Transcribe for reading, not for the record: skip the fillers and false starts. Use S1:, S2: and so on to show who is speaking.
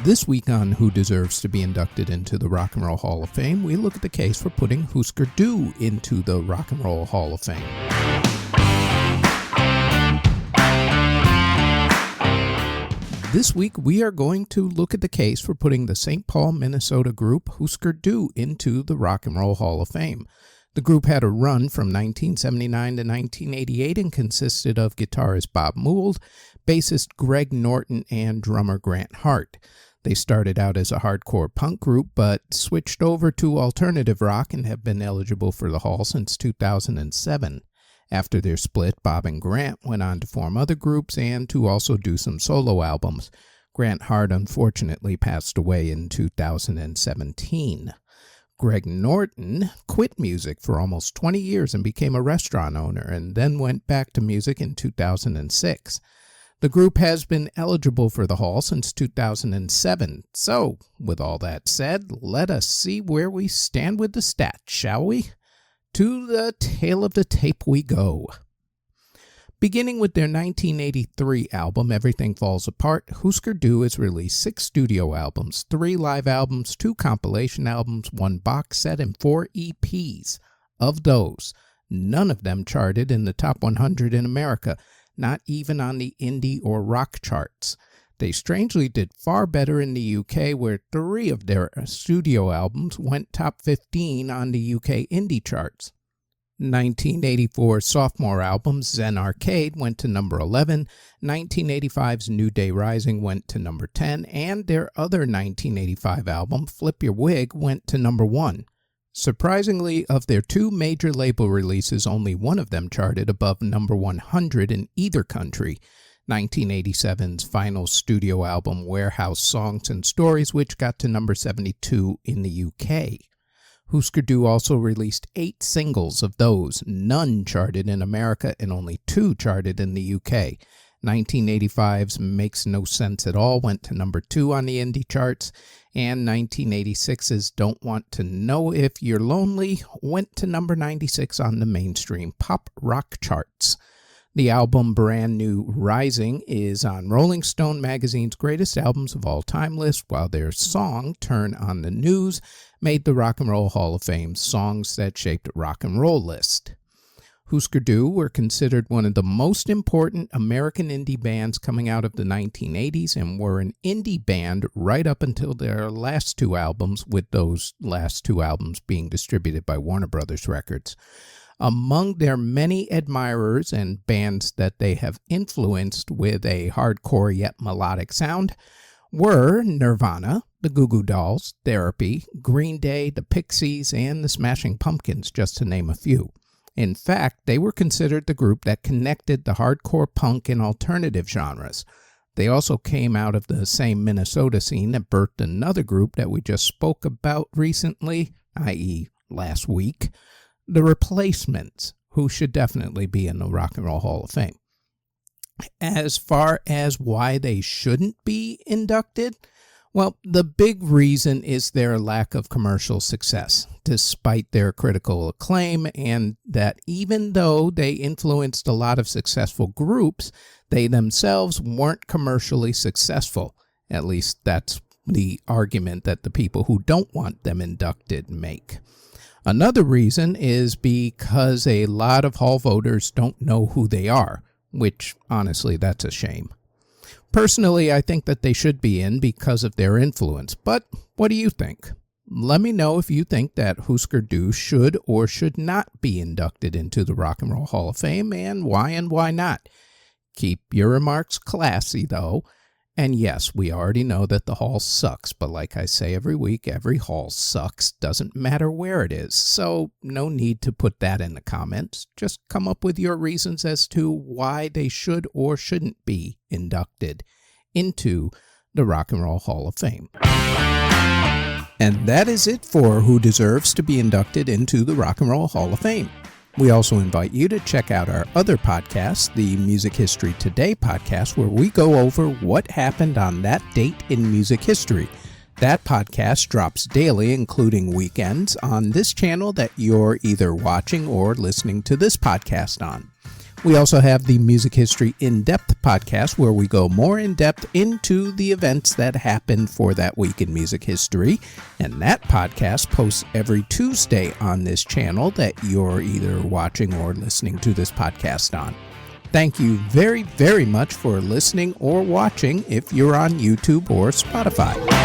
S1: This week on Who Deserves to be Inducted into the Rock and Roll Hall of Fame, we look at the case for putting Husker Du into the Rock and Roll Hall of Fame. This week, we are going to look at the case for putting the St. Paul, Minnesota group Husker Du into the Rock and Roll Hall of Fame. The group had a run from 1979 to 1988 and consisted of guitarist Bob Mould, bassist Greg Norton, and drummer Grant Hart. They started out as a hardcore punk group, but switched over to alternative rock and have been eligible for the Hall since 2007. After their split, Bob and Grant went on to form other groups and to also do some solo albums. Grant Hart unfortunately passed away in 2017. Greg Norton quit music for almost 20 years and became a restaurant owner, and then went back to music in 2006. The group has been eligible for the Hall since 2007. So, with all that said, let us see where we stand with the stats, shall we? To the tail of the tape we go. Beginning with their 1983 album, Everything Falls Apart, Husker Du has released 6 studio albums, 3 live albums, 2 compilation albums, 1 box set, and 4 EPs. Of those, none of them charted in the top 100 in America, not even on the indie or rock charts. They strangely did far better in the UK, where 3 of their studio albums went top 15 on the UK indie charts. 1984 sophomore album Zen Arcade went to number 11, 1985's New Day Rising went to number 10, and their other 1985 album, Flip Your Wig, went to number 1. Surprisingly, of their 2 major label releases, only one of them charted above number 100 in either country. 1987's final studio album, Warehouse Songs and Stories, which got to number 72 in the UK. Husker Du also released 8 singles. Of those, none charted in America and only 2 charted in the UK. 1985's Makes No Sense at All went to number 2 on the indie charts, and 1986's Don't Want to Know If You're Lonely went to number 96 on the mainstream pop rock charts. The album Brand New Rising is on Rolling Stone magazine's greatest albums of all time list, while their song Turn on the News made the Rock and Roll Hall of Fame's Songs That Shaped Rock and Roll list. Husker Du were considered one of the most important American indie bands coming out of the 1980s and were an indie band right up until their last 2 albums, with those last 2 albums being distributed by Warner Brothers Records. Among their many admirers and bands that they have influenced with a hardcore yet melodic sound were Nirvana, the Goo Goo Dolls, Therapy, Green Day, the Pixies, and the Smashing Pumpkins, just to name a few. In fact, they were considered the group that connected the hardcore punk and alternative genres. They also came out of the same Minnesota scene that birthed another group that we just spoke about recently, i.e. last week, The Replacements, who should definitely be in the Rock and Roll Hall of Fame. As far as why they shouldn't be inducted, well, the big reason is their lack of commercial success, despite their critical acclaim, and that even though they influenced a lot of successful groups, they themselves weren't commercially successful. At least that's the argument that the people who don't want them inducted make. Another reason is because a lot of Hall voters don't know who they are, which, honestly, that's a shame. Personally, I think that they should be in because of their influence, but what do you think? Let me know if you think that Husker Du should or should not be inducted into the Rock and Roll Hall of Fame, and why not. Keep your remarks classy, though. And yes, we already know that the Hall sucks, but like I say every week, every Hall sucks. Doesn't matter where it is, so no need to put that in the comments. Just come up with your reasons as to why they should or shouldn't be inducted into the Rock and Roll Hall of Fame. And that is it for Who Deserves to be Inducted into the Rock and Roll Hall of Fame. We also invite you to check out our other podcast, the Music History Today podcast, where we go over what happened on that date in music history. That podcast drops daily, including weekends, on this channel that you're either watching or listening to this podcast on. We also have the Music History In-Depth podcast, where we go more in-depth into the events that happened for that week in music history. And that podcast posts every Tuesday on this channel that you're either watching or listening to this podcast on. Thank you very, very much for listening or watching if you're on YouTube or Spotify.